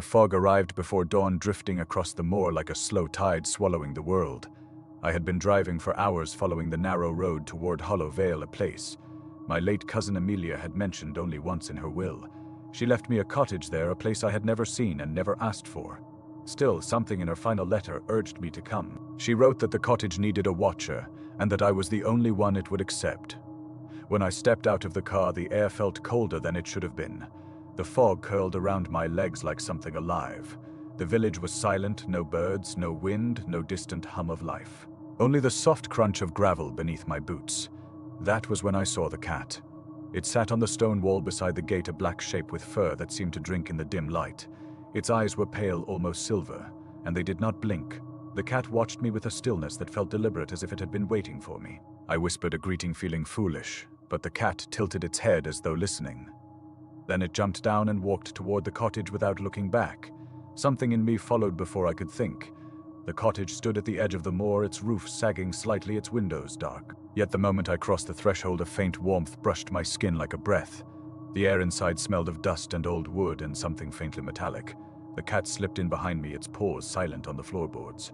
fog arrived before dawn, drifting across the moor like a slow tide swallowing the world. I had been driving for hours following the narrow road toward Hollow Vale, a place my late cousin Amelia had mentioned only once in her will. She left me a cottage there, a place I had never seen and never asked for. Still, something in her final letter urged me to come. She wrote that the cottage needed a watcher, and that I was the only one it would accept. When I stepped out of the car, the air felt colder than it should have been. The fog curled around my legs like something alive. The village was silent, no birds, no wind, no distant hum of life. Only the soft crunch of gravel beneath my boots. That was when I saw the cat. It sat on the stone wall beside the gate, a black shape with fur that seemed to drink in the dim light. Its eyes were pale, almost silver, and they did not blink. The cat watched me with a stillness that felt deliberate, as if it had been waiting for me. I whispered a greeting, feeling foolish, but the cat tilted its head as though listening. Then it jumped down and walked toward the cottage without looking back. Something in me followed before I could think. The cottage stood at the edge of the moor, its roof sagging slightly, its windows dark. Yet the moment I crossed the threshold, a faint warmth brushed my skin like a breath. The air inside smelled of dust and old wood and something faintly metallic. The cat slipped in behind me, its paws silent on the floorboards.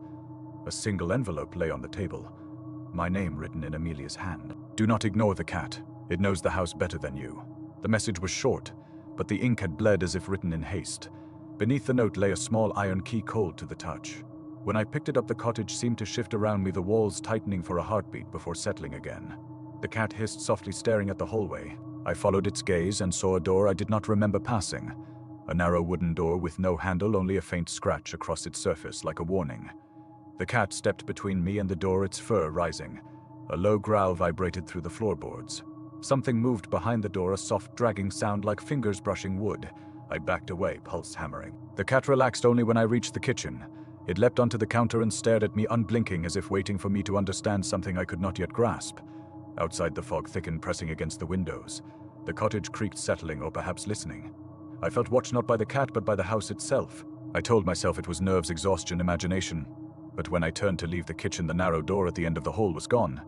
A single envelope lay on the table. My name written in Amelia's hand. "Do not ignore the cat. It knows the house better than you." The message was short, but the ink had bled as if written in haste. Beneath the note lay a small iron key, cold to the touch. When I picked it up, the cottage seemed to shift around me, the walls tightening for a heartbeat before settling again. The cat hissed softly, staring at the hallway. I followed its gaze and saw a door I did not remember passing. A narrow wooden door with no handle, only a faint scratch across its surface like a warning. The cat stepped between me and the door, its fur rising. A low growl vibrated through the floorboards. Something moved behind the door, a soft dragging sound like fingers brushing wood. I backed away, pulse hammering. The cat relaxed only when I reached the kitchen. It leapt onto the counter and stared at me, unblinking, as if waiting for me to understand something I could not yet grasp. Outside, the fog thickened, pressing against the windows. The cottage creaked, settling, or perhaps listening. I felt watched not by the cat, but by the house itself. I told myself it was nerves, exhaustion, imagination. But when I turned to leave the kitchen, the narrow door at the end of the hall was gone.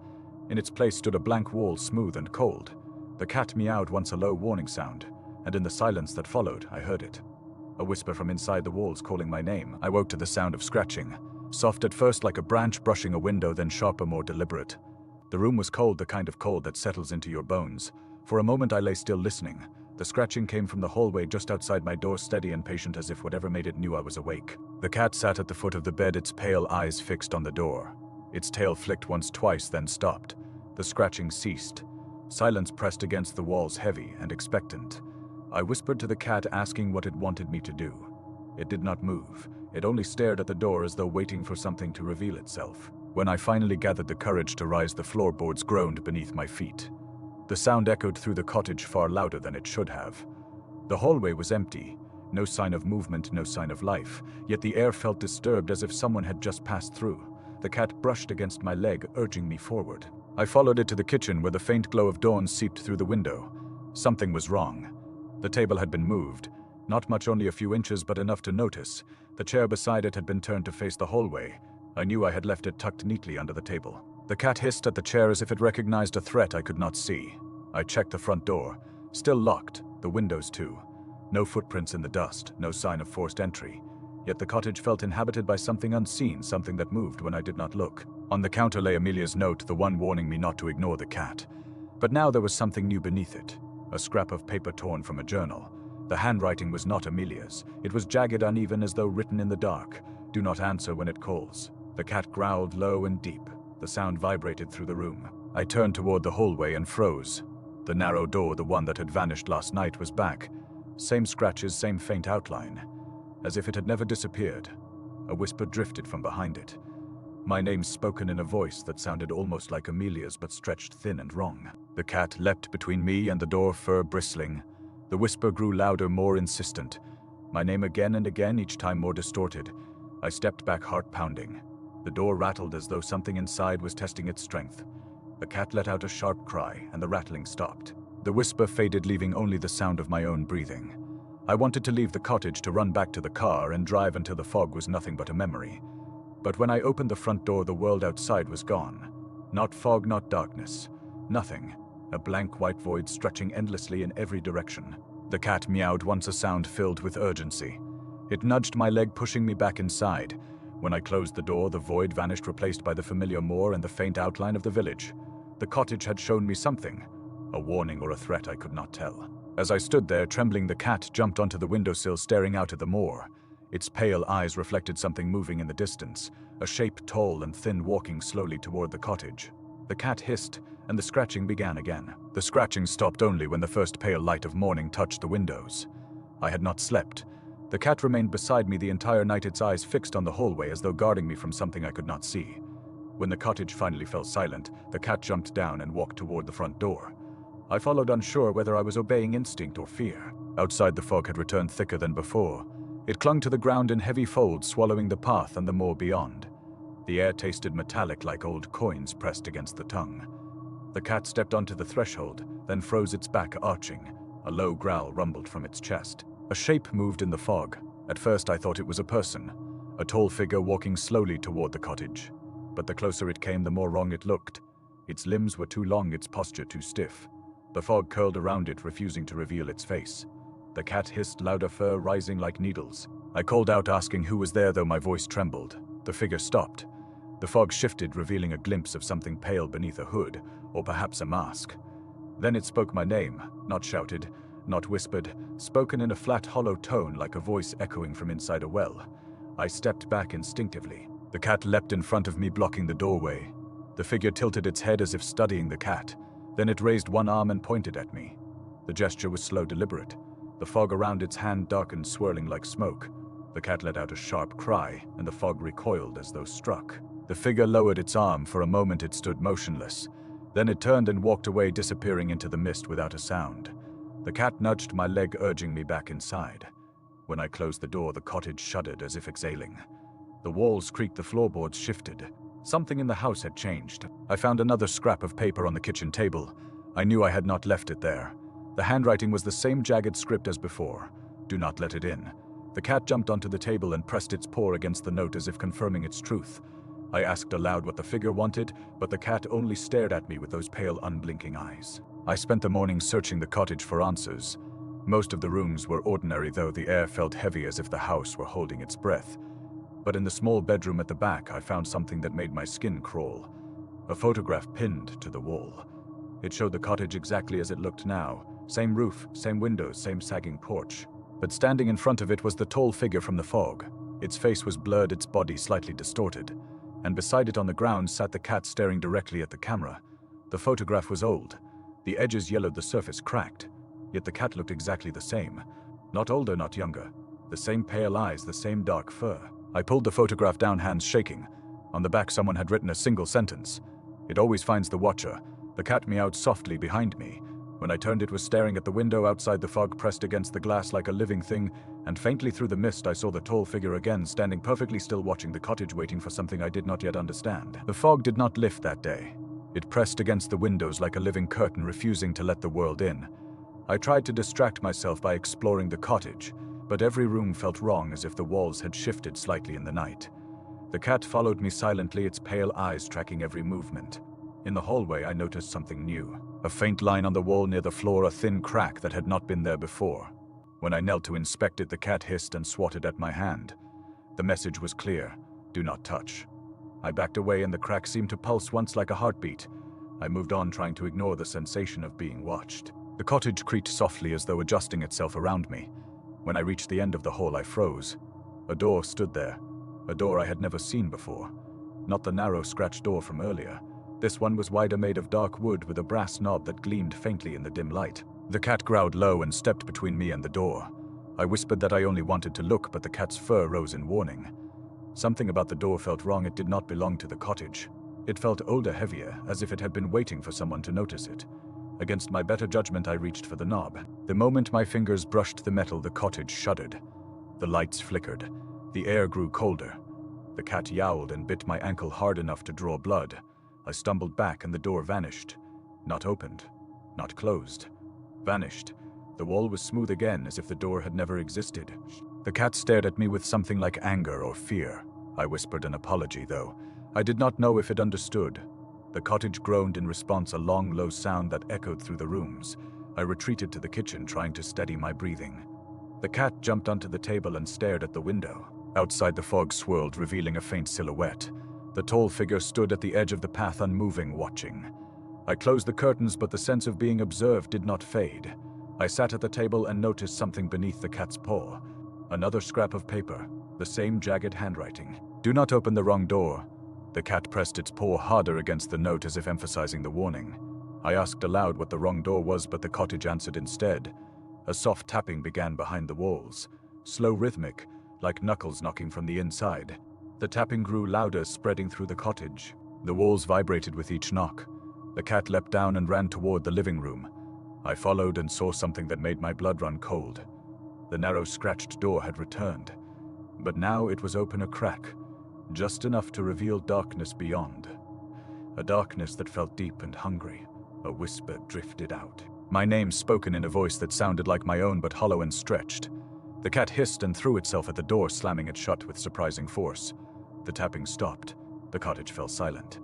In its place stood a blank wall, smooth and cold. The cat meowed once, a low warning sound, and in the silence that followed, I heard it. A whisper from inside the walls calling my name. I woke to the sound of scratching. Soft at first, like a branch brushing a window, then sharper, more deliberate. The room was cold, the kind of cold that settles into your bones. For a moment I lay still, listening. The scratching came from the hallway just outside my door, steady and patient, as if whatever made it knew I was awake. The cat sat at the foot of the bed, its pale eyes fixed on the door. Its tail flicked once, twice, then stopped. The scratching ceased. Silence pressed against the walls, heavy and expectant. I whispered to the cat, asking what it wanted me to do. It did not move. It only stared at the door as though waiting for something to reveal itself. When I finally gathered the courage to rise, the floorboards groaned beneath my feet. The sound echoed through the cottage far louder than it should have. The hallway was empty. No sign of movement, no sign of life. Yet the air felt disturbed, as if someone had just passed through. The cat brushed against my leg, urging me forward. I followed it to the kitchen, where the faint glow of dawn seeped through the window. Something was wrong. The table had been moved. Not much, only a few inches, but enough to notice. The chair beside it had been turned to face the hallway. I knew I had left it tucked neatly under the table. The cat hissed at the chair as if it recognized a threat I could not see. I checked the front door. Still locked, the windows too. No footprints in the dust, no sign of forced entry. Yet the cottage felt inhabited by something unseen, something that moved when I did not look. On the counter lay Amelia's note, the one warning me not to ignore the cat. But now there was something new beneath it. A scrap of paper torn from a journal. The handwriting was not Amelia's. It was jagged, uneven, as though written in the dark. "Do not answer when it calls." The cat growled low and deep. The sound vibrated through the room. I turned toward the hallway and froze. The narrow door, the one that had vanished last night, was back. Same scratches, same faint outline. As if it had never disappeared. A whisper drifted from behind it. My name spoken in a voice that sounded almost like Amelia's, but stretched thin and wrong. The cat leapt between me and the door, fur bristling. The whisper grew louder, more insistent. My name again and again, each time more distorted. I stepped back, heart pounding. The door rattled as though something inside was testing its strength. The cat let out a sharp cry, and the rattling stopped. The whisper faded, leaving only the sound of my own breathing. I wanted to leave the cottage, to run back to the car and drive until the fog was nothing but a memory. But when I opened the front door, the world outside was gone. Not fog, not darkness. Nothing. A blank white void stretching endlessly in every direction. The cat meowed once, a sound filled with urgency. It nudged my leg, pushing me back inside. When I closed the door, the void vanished, replaced by the familiar moor and the faint outline of the village. The cottage had shown me something. A warning or a threat, I could not tell. As I stood there, trembling, the cat jumped onto the windowsill, staring out at the moor. Its pale eyes reflected something moving in the distance, a shape tall and thin walking slowly toward the cottage. The cat hissed, and the scratching began again. The scratching stopped only when the first pale light of morning touched the windows. I had not slept. The cat remained beside me the entire night, its eyes fixed on the hallway as though guarding me from something I could not see. When the cottage finally fell silent, the cat jumped down and walked toward the front door. I followed, unsure whether I was obeying instinct or fear. Outside, the fog had returned thicker than before. It clung to the ground in heavy folds, swallowing the path and the moor beyond. The air tasted metallic, like old coins pressed against the tongue. The cat stepped onto the threshold, then froze, its back arching. A low growl rumbled from its chest. A shape moved in the fog. At first I thought it was a person, a tall figure walking slowly toward the cottage. But the closer it came, the more wrong it looked. Its limbs were too long, its posture too stiff. The fog curled around it, refusing to reveal its face. The cat hissed, louder, fur rising like needles. I called out, asking who was there, though my voice trembled. The figure stopped. The fog shifted, revealing a glimpse of something pale beneath a hood, or perhaps a mask. Then it spoke my name, not shouted, not whispered, spoken in a flat, hollow tone like a voice echoing from inside a well. I stepped back instinctively. The cat leapt in front of me, blocking the doorway. The figure tilted its head as if studying the cat. Then it raised one arm and pointed at me. The gesture was slow, deliberate. The fog around its hand darkened, swirling like smoke. The cat let out a sharp cry, and the fog recoiled as though struck. The figure lowered its arm. For a moment it stood motionless. Then it turned and walked away, disappearing into the mist without a sound. The cat nudged my leg, urging me back inside. When I closed the door, the cottage shuddered as if exhaling. The walls creaked, the floorboards shifted. Something in the house had changed. I found another scrap of paper on the kitchen table. I knew I had not left it there. The handwriting was the same jagged script as before. Do not let it in. The cat jumped onto the table and pressed its paw against the note as if confirming its truth. I asked aloud what the figure wanted, but the cat only stared at me with those pale, unblinking eyes. I spent the morning searching the cottage for answers. Most of the rooms were ordinary, though the air felt heavy as if the house were holding its breath. But in the small bedroom at the back, I found something that made my skin crawl. A photograph pinned to the wall. It showed the cottage exactly as it looked now. Same roof, same windows, same sagging porch. But standing in front of it was the tall figure from the fog. Its face was blurred, its body slightly distorted. And beside it on the ground sat the cat, staring directly at the camera. The photograph was old. The edges yellowed, the surface cracked. Yet the cat looked exactly the same. Not older, not younger. The same pale eyes, the same dark fur. I pulled the photograph down, hands shaking. On the back someone had written a single sentence. It always finds the watcher. The cat meowed softly behind me. When I turned, it was staring at the window outside, the fog pressed against the glass like a living thing, and faintly through the mist I saw the tall figure again, standing perfectly still, watching the cottage, waiting for something I did not yet understand. The fog did not lift that day. It pressed against the windows like a living curtain, refusing to let the world in. I tried to distract myself by exploring the cottage, but every room felt wrong, as if the walls had shifted slightly in the night. The cat followed me silently, its pale eyes tracking every movement. In the hallway, I noticed something new. A faint line on the wall near the floor, a thin crack that had not been there before. When I knelt to inspect it, the cat hissed and swatted at my hand. The message was clear: do not touch. I backed away, and the crack seemed to pulse once like a heartbeat. I moved on, trying to ignore the sensation of being watched. The cottage creaked softly, as though adjusting itself around me. When I reached the end of the hall, I froze. A door stood there. A door I had never seen before. Not the narrow, scratched door from earlier. This one was wider, made of dark wood, with a brass knob that gleamed faintly in the dim light. The cat growled low and stepped between me and the door. I whispered that I only wanted to look, but the cat's fur rose in warning. Something about the door felt wrong. It did not belong to the cottage. It felt older, heavier, as if it had been waiting for someone to notice it. Against my better judgment, I reached for the knob. The moment my fingers brushed the metal, the cottage shuddered. The lights flickered. The air grew colder. The cat yowled and bit my ankle hard enough to draw blood. I stumbled back, and the door vanished. Not opened. Not closed. Vanished. The wall was smooth again, as if the door had never existed. The cat stared at me with something like anger or fear. I whispered an apology, though. I did not know if it understood. The cottage groaned in response, a long, low sound that echoed through the rooms. I retreated to the kitchen, trying to steady my breathing. The cat jumped onto the table and stared at the window. Outside, the fog swirled, revealing a faint silhouette. The tall figure stood at the edge of the path, unmoving, watching. I closed the curtains, but the sense of being observed did not fade. I sat at the table and noticed something beneath the cat's paw. Another scrap of paper, the same jagged handwriting. "Do not open the wrong door." The cat pressed its paw harder against the note as if emphasizing the warning. I asked aloud what the wrong door was, but the cottage answered instead. A soft tapping began behind the walls, slow, rhythmic, like knuckles knocking from the inside. The tapping grew louder, spreading through the cottage. The walls vibrated with each knock. The cat leapt down and ran toward the living room. I followed and saw something that made my blood run cold. The narrow, scratched door had returned, but now it was open a crack, just enough to reveal darkness beyond. A darkness that felt deep and hungry. A whisper drifted out. My name spoken in a voice that sounded like my own but hollow and stretched. The cat hissed and threw itself at the door, slamming it shut with surprising force. The tapping stopped. The cottage fell silent.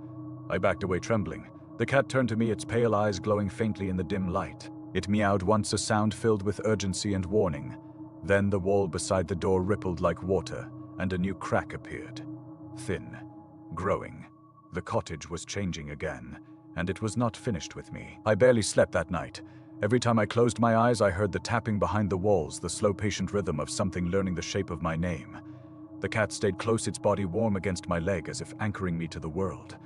I backed away, trembling. The cat turned to me, its pale eyes glowing faintly in the dim light. It meowed once, a sound filled with urgency and warning. Then the wall beside the door rippled like water, and a new crack appeared. Thin, growing. The cottage was changing again, and it was not finished with me. I barely slept that night. Every time I closed my eyes, I heard the tapping behind the walls, the slow, patient rhythm of something learning the shape of my name. The cat stayed close, its body warm against my leg, as if anchoring me to the world.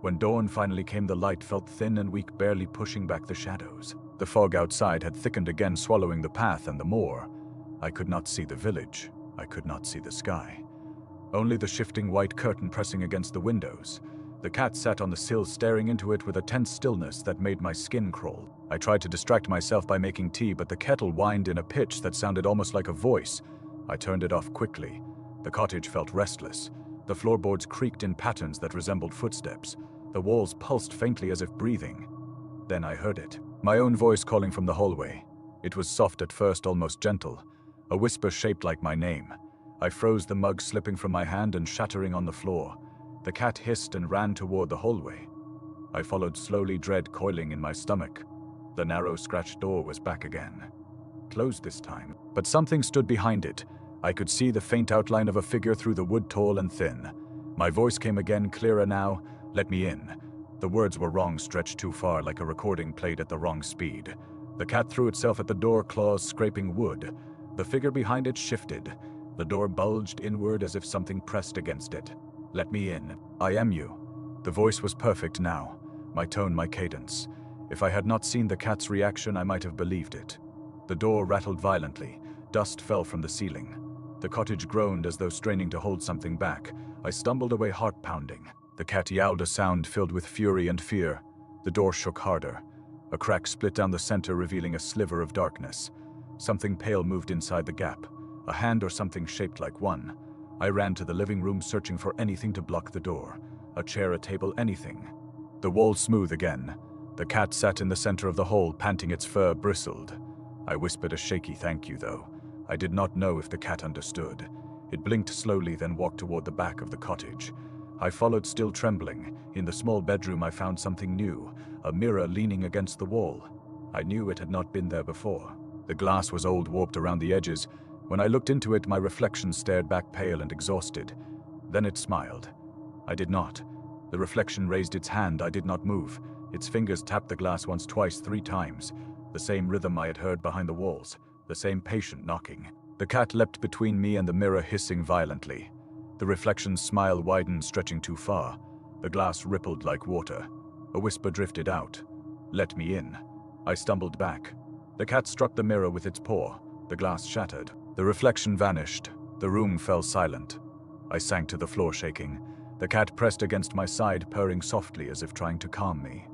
When dawn finally came, the light felt thin and weak, barely pushing back the shadows. The fog outside had thickened again, swallowing the path and the moor. I could not see the village. I could not see the sky. Only the shifting white curtain pressing against the windows. The cat sat on the sill, staring into it with a tense stillness that made my skin crawl. I tried to distract myself by making tea, but the kettle whined in a pitch that sounded almost like a voice. I turned it off quickly. The cottage felt restless. The floorboards creaked in patterns that resembled footsteps. The walls pulsed faintly as if breathing. Then I heard it. My own voice calling from the hallway. It was soft at first, almost gentle. A whisper shaped like my name. I froze, the mug slipping from my hand and shattering on the floor. The cat hissed and ran toward the hallway. I followed slowly, dread coiling in my stomach. The narrow, scratched door was back again. Closed this time, but something stood behind it. I could see the faint outline of a figure through the wood, tall and thin. My voice came again, clearer now. "Let me in." The words were wrong, stretched too far, like a recording played at the wrong speed. The cat threw itself at the door, claws scraping wood. The figure behind it shifted. The door bulged inward as if something pressed against it. "Let me in. I am you." The voice was perfect now. My tone, my cadence. If I had not seen the cat's reaction, I might have believed it. The door rattled violently. Dust fell from the ceiling. The cottage groaned as though straining to hold something back. I stumbled away, heart pounding. The cat yowled, a sound filled with fury and fear. The door shook harder. A crack split down the center, revealing a sliver of darkness. Something pale moved inside the gap. A hand or something shaped like one. I ran to the living room, searching for anything to block the door. A chair, a table, anything. The walls smooth again. The cat sat in the center of the hole, panting, its fur bristled. I whispered a shaky thank you, though. I did not know if the cat understood. It blinked slowly, then walked toward the back of the cottage. I followed, still trembling. In the small bedroom, I found something new, a mirror leaning against the wall. I knew it had not been there before. The glass was old, warped around the edges. When I looked into it, my reflection stared back, pale and exhausted. Then it smiled. I did not. The reflection raised its hand. I did not move. Its fingers tapped the glass once, twice, 3 times. The same rhythm I had heard behind the walls. The same patient knocking. The cat leapt between me and the mirror, hissing violently. The reflection's smile widened, stretching too far. The glass rippled like water. A whisper drifted out. "Let me in." I stumbled back. The cat struck the mirror with its paw. The glass shattered. The reflection vanished. The room fell silent. I sank to the floor, shaking. The cat pressed against my side, purring softly as if trying to calm me.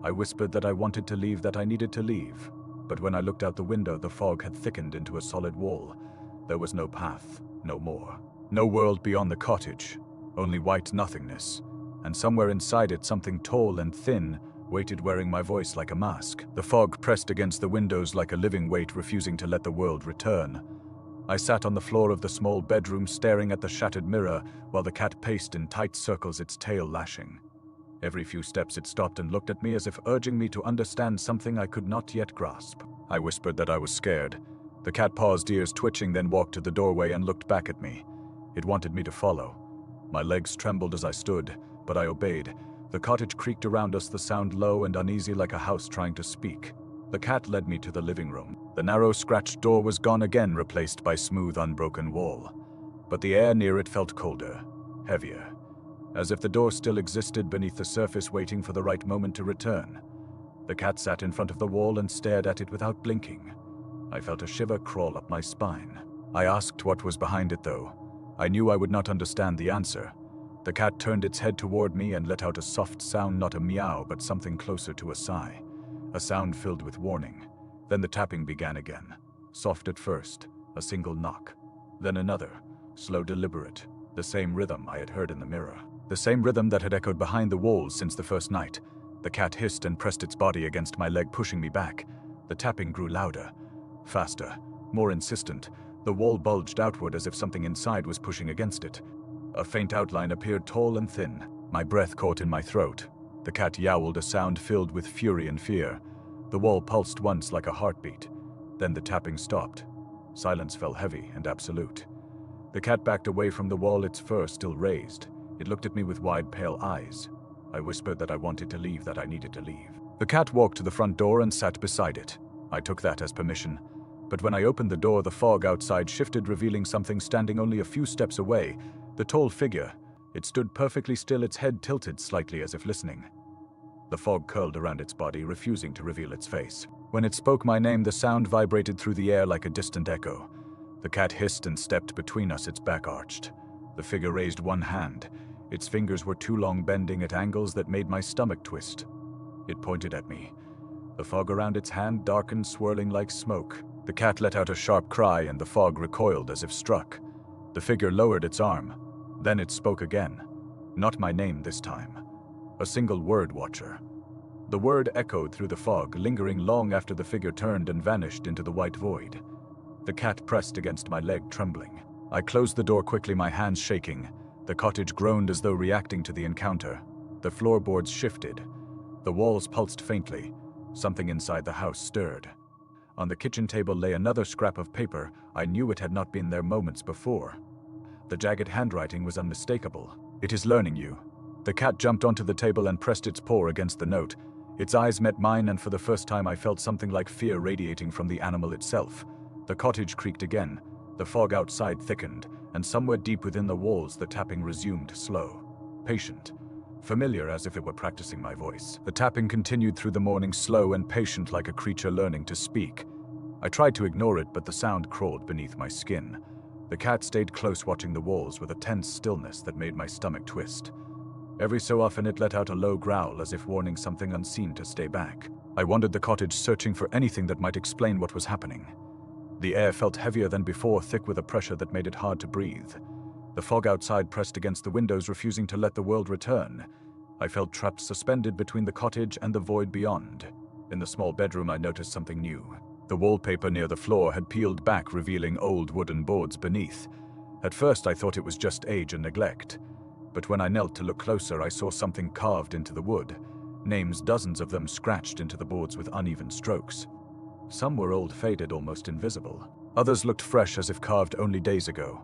I whispered that I wanted to leave, that I needed to leave. But when I looked out the window, the fog had thickened into a solid wall. There was no path, no more. No world beyond the cottage, only white nothingness. And somewhere inside it, something tall and thin waited, wearing my voice like a mask. The fog pressed against the windows like a living weight, refusing to let the world return. I sat on the floor of the small bedroom, staring at the shattered mirror, while the cat paced in tight circles, its tail lashing. Every few steps it stopped and looked at me, as if urging me to understand something I could not yet grasp. I whispered that I was scared. The cat paused, ears twitching, then walked to the doorway and looked back at me. It wanted me to follow. My legs trembled as I stood, but I obeyed. The cottage creaked around us, the sound low and uneasy like a house trying to speak. The cat led me to the living room. The narrow, scratched door was gone again, replaced by smooth, unbroken wall. But the air near it felt colder, heavier, as if the door still existed beneath the surface, waiting for the right moment to return. The cat sat in front of the wall and stared at it without blinking. I felt a shiver crawl up my spine. I asked what was behind it, though. I knew I would not understand the answer. The cat turned its head toward me and let out a soft sound, not a meow, but something closer to a sigh. A sound filled with warning. Then the tapping began again. Soft at first, a single knock. Then another, slow, deliberate. The same rhythm I had heard in the mirror. The same rhythm that had echoed behind the walls since the first night. The cat hissed and pressed its body against my leg, pushing me back. The tapping grew louder, faster, more insistent. The wall bulged outward as if something inside was pushing against it. A faint outline appeared, tall and thin. My breath caught in my throat. The cat yowled, a sound filled with fury and fear. The wall pulsed once like a heartbeat. Then the tapping stopped. Silence fell heavy and absolute. The cat backed away from the wall, its fur still raised. It looked at me with wide, pale eyes. I whispered that I wanted to leave, that I needed to leave. The cat walked to the front door and sat beside it. I took that as permission. But when I opened the door, the fog outside shifted, revealing something standing only a few steps away. The tall figure. It stood perfectly still, its head tilted slightly as if listening. The fog curled around its body, refusing to reveal its face. When it spoke my name, the sound vibrated through the air like a distant echo. The cat hissed and stepped between us, its back arched. The figure raised one hand. Its fingers were too long, bending at angles that made my stomach twist. It pointed at me. The fog around its hand darkened, swirling like smoke. The cat let out a sharp cry, and the fog recoiled as if struck. The figure lowered its arm. Then it spoke again. Not my name this time. A single word, Watcher. The word echoed through the fog, lingering long after the figure turned and vanished into the white void. The cat pressed against my leg, trembling. I closed the door quickly, my hands shaking. The cottage groaned as though reacting to the encounter. The floorboards shifted. The walls pulsed faintly. Something inside the house stirred. On the kitchen table lay another scrap of paper. I knew it had not been there moments before. The jagged handwriting was unmistakable. "It is learning you." The cat jumped onto the table and pressed its paw against the note. Its eyes met mine, and for the first time I felt something like fear radiating from the animal itself. The cottage creaked again. The fog outside thickened, and somewhere deep within the walls the tapping resumed, slow, patient, familiar, as if it were practicing my voice. The tapping continued through the morning, slow and patient, like a creature learning to speak. I tried to ignore it, but the sound crawled beneath my skin. The cat stayed close, watching the walls with a tense stillness that made my stomach twist. Every so often it let out a low growl, as if warning something unseen to stay back. I wandered the cottage, searching for anything that might explain what was happening. The air felt heavier than before, thick with a pressure that made it hard to breathe. The fog outside pressed against the windows, refusing to let the world return. I felt trapped, suspended between the cottage and the void beyond. In the small bedroom, I noticed something new. The wallpaper near the floor had peeled back, revealing old wooden boards beneath. At first, I thought it was just age and neglect. But when I knelt to look closer, I saw something carved into the wood. Names, dozens of them, scratched into the boards with uneven strokes. Some were old, faded, almost invisible. Others looked fresh, as if carved only days ago.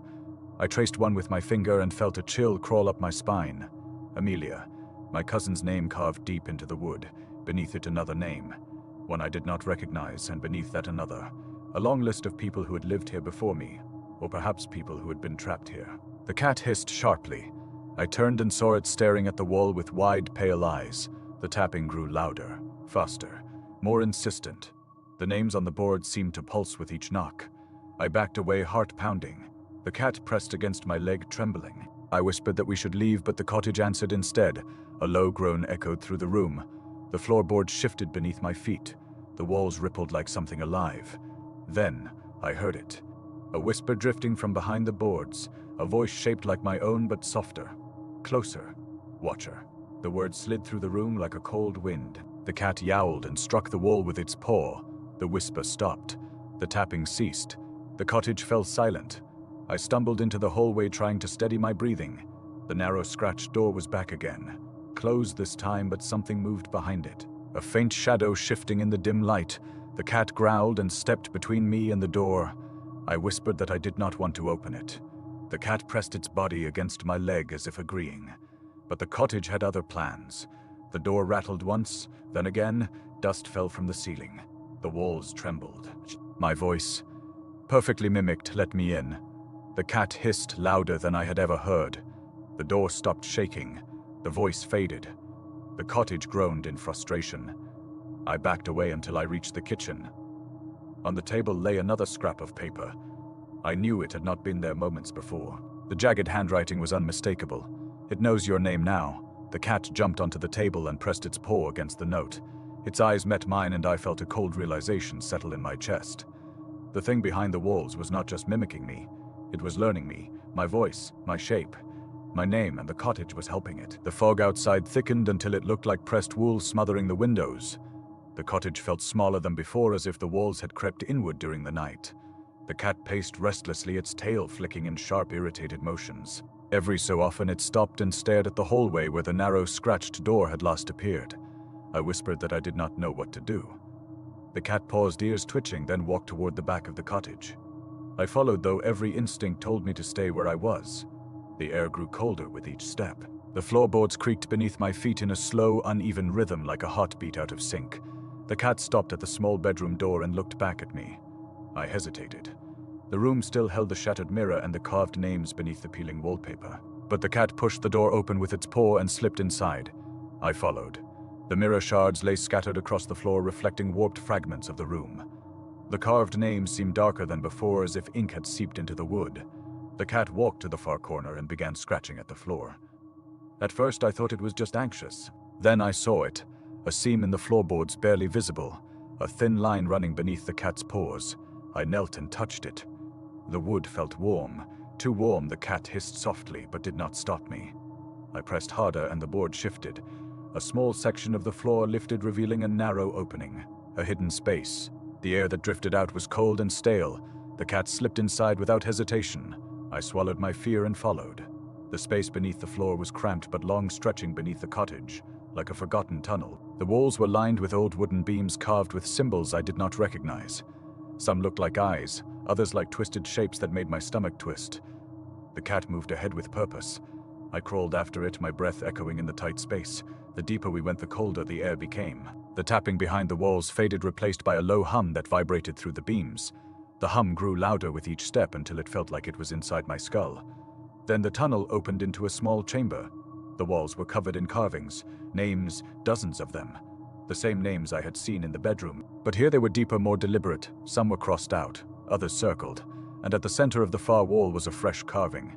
I traced one with my finger and felt a chill crawl up my spine. Amelia, my cousin's name carved deep into the wood. Beneath it another name, one I did not recognize, and beneath that another. A long list of people who had lived here before me, or perhaps people who had been trapped here. The cat hissed sharply. I turned and saw it staring at the wall with wide, pale eyes. The tapping grew louder, faster, more insistent. The names on the board seemed to pulse with each knock. I backed away, heart pounding. The cat pressed against my leg, trembling. I whispered that we should leave, but the cottage answered instead. A low groan echoed through the room. The floorboards shifted beneath my feet. The walls rippled like something alive. Then I heard it. A whisper drifting from behind the boards, a voice shaped like my own but softer. "Closer, Watcher." The words slid through the room like a cold wind. The cat yowled and struck the wall with its paw. The whisper stopped. The tapping ceased. The cottage fell silent. I stumbled into the hallway, trying to steady my breathing. The narrow, scratched door was back again. Closed this time, but something moved behind it. A faint shadow shifting in the dim light. The cat growled and stepped between me and the door. I whispered that I did not want to open it. The cat pressed its body against my leg as if agreeing. But the cottage had other plans. The door rattled once, then again, dust fell from the ceiling. The walls trembled. My voice, perfectly mimicked, let me in. The cat hissed louder than I had ever heard. The door stopped shaking. The voice faded. The cottage groaned in frustration. I backed away until I reached the kitchen. On the table lay another scrap of paper. I knew it had not been there moments before. The jagged handwriting was unmistakable. It knows your name now. The cat jumped onto the table and pressed its paw against the note. Its eyes met mine and I felt a cold realization settle in my chest. The thing behind the walls was not just mimicking me. It was learning me, my voice, my shape. My name, and the cottage was helping it. The fog outside thickened until it looked like pressed wool smothering the windows. The cottage felt smaller than before, as if the walls had crept inward during the night. The cat paced restlessly, its tail flicking in sharp, irritated motions. Every so often it stopped and stared at the hallway where the narrow, scratched door had last appeared. I whispered that I did not know what to do. The cat paused, ears twitching, then walked toward the back of the cottage. I followed, though every instinct told me to stay where I was. The air grew colder with each step. The floorboards creaked beneath my feet in a slow, uneven rhythm like a heartbeat out of sync. The cat stopped at the small bedroom door and looked back at me. I hesitated. The room still held the shattered mirror and the carved names beneath the peeling wallpaper. But the cat pushed the door open with its paw and slipped inside. I followed. The mirror shards lay scattered across the floor, reflecting warped fragments of the room. The carved names seemed darker than before, as if ink had seeped into the wood. The cat walked to the far corner and began scratching at the floor. At first I thought it was just anxious. Then I saw it. A seam in the floorboards barely visible, a thin line running beneath the cat's paws. I knelt and touched it. The wood felt warm. Too warm, the cat hissed softly, but did not stop me. I pressed harder and the board shifted. A small section of the floor lifted, revealing a narrow opening, a hidden space. The air that drifted out was cold and stale. The cat slipped inside without hesitation. I swallowed my fear and followed. The space beneath the floor was cramped but long, stretching beneath the cottage, like a forgotten tunnel. The walls were lined with old wooden beams carved with symbols I did not recognize. Some looked like eyes, others like twisted shapes that made my stomach twist. The cat moved ahead with purpose. I crawled after it, my breath echoing in the tight space. The deeper we went, the colder the air became. The tapping behind the walls faded, replaced by a low hum that vibrated through the beams. The hum grew louder with each step until it felt like it was inside my skull. Then the tunnel opened into a small chamber. The walls were covered in carvings, names, dozens of them. The same names I had seen in the bedroom. But here they were deeper, more deliberate. Some were crossed out, others circled. And at the center of the far wall was a fresh carving.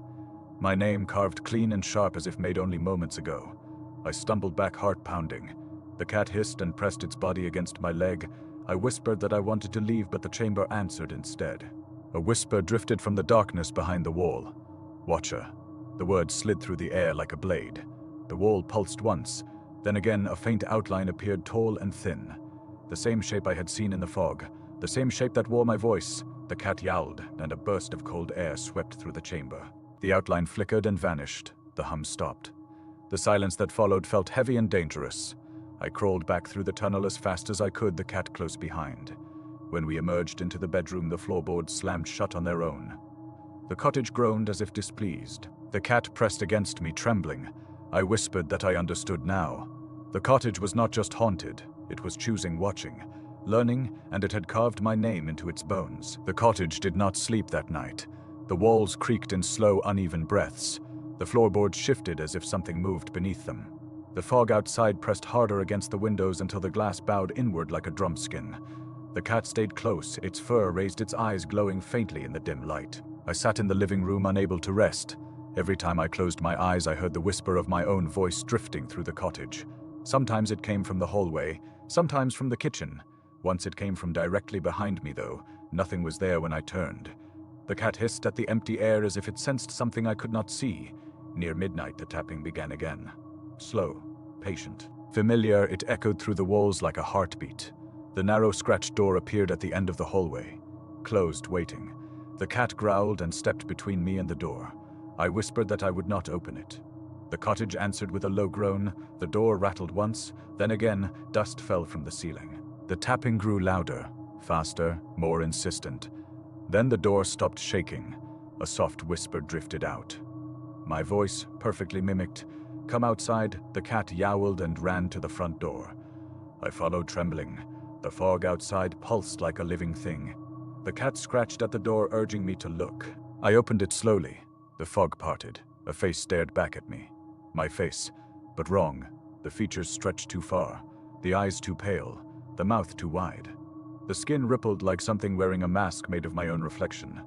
My name carved clean and sharp, as if made only moments ago. I stumbled back, heart pounding. The cat hissed and pressed its body against my leg. I whispered that I wanted to leave, but the chamber answered instead. A whisper drifted from the darkness behind the wall. "Watcher." The word slid through the air like a blade. The wall pulsed once. Then again, a faint outline appeared, tall and thin. The same shape I had seen in the fog. The same shape that wore my voice. The cat yowled, and a burst of cold air swept through the chamber. The outline flickered and vanished. The hum stopped. The silence that followed felt heavy and dangerous. I crawled back through the tunnel as fast as I could, the cat close behind. When we emerged into the bedroom, the floorboards slammed shut on their own. The cottage groaned as if displeased. The cat pressed against me, trembling. I whispered that I understood now. The cottage was not just haunted, it was choosing watching, learning, and it had carved my name into its bones. The cottage did not sleep that night. The walls creaked in slow, uneven breaths. The floorboards shifted as if something moved beneath them. The fog outside pressed harder against the windows until the glass bowed inward like a drumskin. The cat stayed close, its fur raised, its eyes glowing faintly in the dim light. I sat in the living room, unable to rest. Every time I closed my eyes, I heard the whisper of my own voice drifting through the cottage. Sometimes it came from the hallway, sometimes from the kitchen. Once it came from directly behind me, though. Nothing was there when I turned. The cat hissed at the empty air as if it sensed something I could not see. Near midnight, the tapping began again. Slow, patient, familiar, it echoed through the walls like a heartbeat. The narrow scratched door appeared at the end of the hallway. Closed, waiting. The cat growled and stepped between me and the door. I whispered that I would not open it. The cottage answered with a low groan. The door rattled once, then again, dust fell from the ceiling. The tapping grew louder. faster, more insistent. Then the door stopped shaking. A soft whisper drifted out. My voice, perfectly mimicked. "Come outside." The cat yowled and ran to the front door. I followed, trembling. The fog outside pulsed like a living thing. The cat scratched at the door, urging me to look. I opened it slowly. The fog parted. A face stared back at me. My face, but wrong. The features stretched too far. The eyes too pale. The mouth too wide. The skin rippled like something wearing a mask made of my own reflection.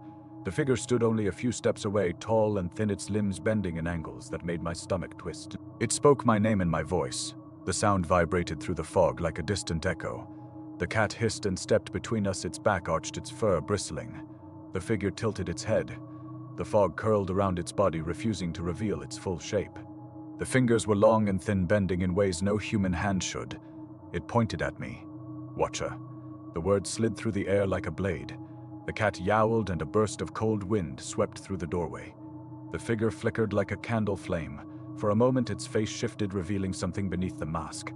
The figure stood only a few steps away, tall and thin, its limbs bending in angles that made my stomach twist. It spoke my name in my voice. The sound vibrated through the fog like a distant echo. The cat hissed and stepped between us, its back arched, its fur bristling. The figure tilted its head. The fog curled around its body, refusing to reveal its full shape. The fingers were long and thin, bending in ways no human hand should. It pointed at me. "Watcher." The word slid through the air like a blade. The cat yowled and a burst of cold wind swept through the doorway. The figure flickered like a candle flame. For a moment its face shifted, revealing something beneath the mask.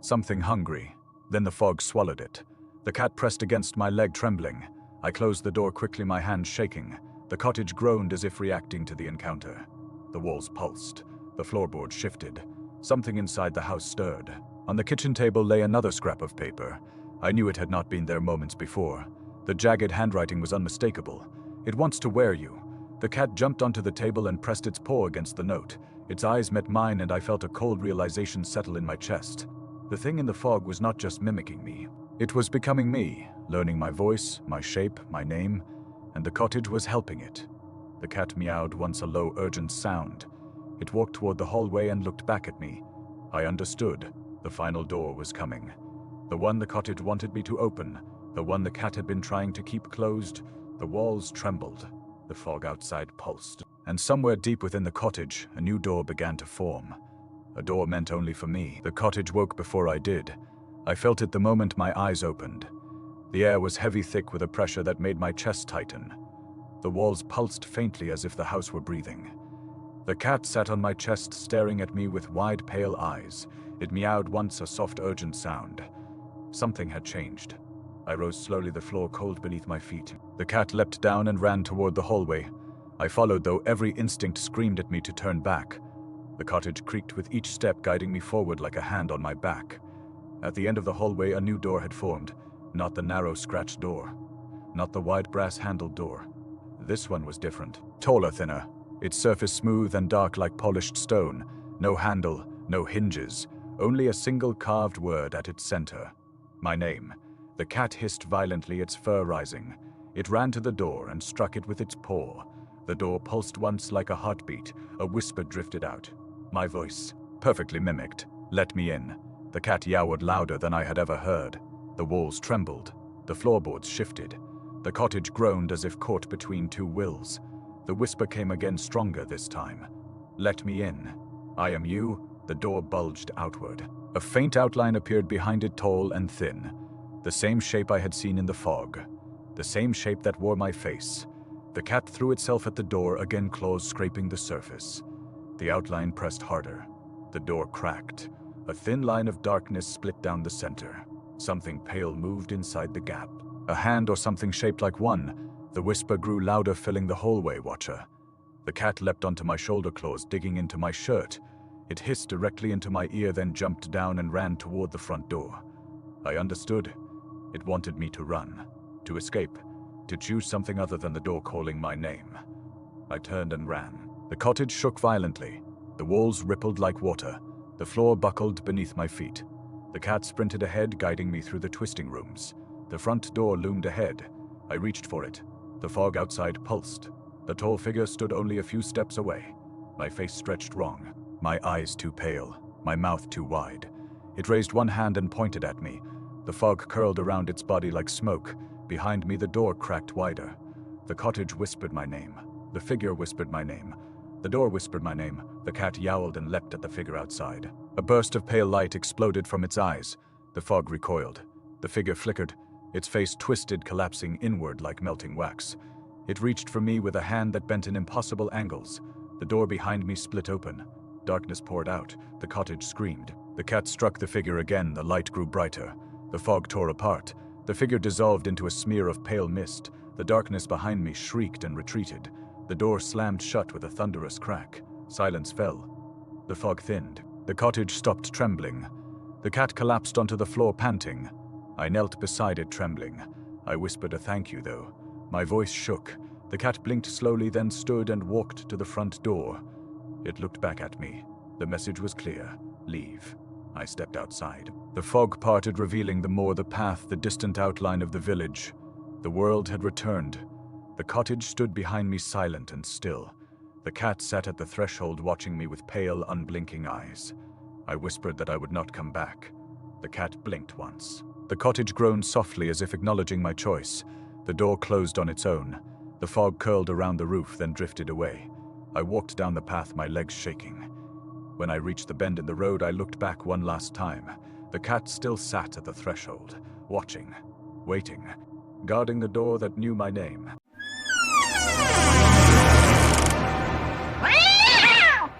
Something hungry. Then the fog swallowed it. The cat pressed against my leg, trembling. I closed the door quickly, my hands shaking. The cottage groaned as if reacting to the encounter. The walls pulsed. The floorboards shifted. Something inside the house stirred. On the kitchen table lay another scrap of paper. I knew it had not been there moments before. The jagged handwriting was unmistakable. "It wants to wear you." The cat jumped onto the table and pressed its paw against the note. Its eyes met mine, and I felt a cold realization settle in my chest. The thing in the fog was not just mimicking me. It was becoming me, learning my voice, my shape, my name, and the cottage was helping it. The cat meowed once, a low, urgent sound. It walked toward the hallway and looked back at me. I understood. The final door was coming. The one the cottage wanted me to open. The one the cat had been trying to keep closed. The walls trembled. The fog outside pulsed. And somewhere deep within the cottage, a new door began to form. A door meant only for me. The cottage woke before I did. I felt it the moment my eyes opened. The air was heavy, thick, with a pressure that made my chest tighten. The walls pulsed faintly as if the house were breathing. The cat sat on my chest, staring at me with wide, pale eyes. It meowed once, a soft, urgent sound. Something had changed. I rose slowly, the floor cold beneath my feet. The cat leapt down and ran toward the hallway. I followed, though every instinct screamed at me to turn back. The cottage creaked with each step, guiding me forward like a hand on my back. At the end of the hallway, a new door had formed. Not the narrow, scratched door. Not the wide, brass-handled door. This one was different. Taller, thinner. Its surface smooth and dark like polished stone. No handle, no hinges. Only a single carved word at its center. My name. The cat hissed violently, its fur rising. It ran to the door and struck it with its paw. The door pulsed once like a heartbeat. A whisper drifted out. My voice, perfectly mimicked. "Let me in." The cat yowled louder than I had ever heard. The walls trembled. The floorboards shifted. The cottage groaned as if caught between two wills. The whisper came again, stronger this time. "Let me in. I am you." The door bulged outward. A faint outline appeared behind it, tall and thin. The same shape I had seen in the fog. The same shape that wore my face. The cat threw itself at the door, again claws scraping the surface. The outline pressed harder. The door cracked. A thin line of darkness split down the center. Something pale moved inside the gap. A hand or something shaped like one. The whisper grew louder, filling the hallway. "Watcher." The cat leapt onto my shoulder, claws digging into my shirt. It hissed directly into my ear, then jumped down and ran toward the front door. I understood. It wanted me to run, to escape, to choose something other than the door calling my name. I turned and ran. The cottage shook violently. The walls rippled like water. The floor buckled beneath my feet. The cat sprinted ahead, guiding me through the twisting rooms. The front door loomed ahead. I reached for it. The fog outside pulsed. The tall figure stood only a few steps away. My face stretched wrong. My eyes too pale. My mouth too wide. It raised one hand and pointed at me. The fog curled around its body like smoke. Behind me, the door cracked wider. The cottage whispered my name. The figure whispered my name. The door whispered my name. The cat yowled and leapt at the figure outside. A burst of pale light exploded from its eyes. The fog recoiled. The figure flickered. Its face twisted, collapsing inward like melting wax. It reached for me with a hand that bent in impossible angles. The door behind me split open. Darkness poured out. The cottage screamed. The cat struck the figure again. The light grew brighter. The fog tore apart. The figure dissolved into a smear of pale mist. The darkness behind me shrieked and retreated. The door slammed shut with a thunderous crack. Silence fell. The fog thinned. The cottage stopped trembling. The cat collapsed onto the floor, panting. I knelt beside it, trembling. I whispered a thank you, though. My voice shook. The cat blinked slowly, then stood and walked to the front door. It looked back at me. The message was clear. Leave. I stepped outside. The fog parted, revealing the moor, the path, the distant outline of the village. The world had returned. The cottage stood behind me, silent and still. The cat sat at the threshold, watching me with pale, unblinking eyes. I whispered that I would not come back. The cat blinked once. The cottage groaned softly, as if acknowledging my choice. The door closed on its own. The fog curled around the roof, then drifted away. I walked down the path, my legs shaking. When I reached the bend in the road, I looked back one last time. The cat still sat at the threshold, watching, waiting, guarding the door that knew my name.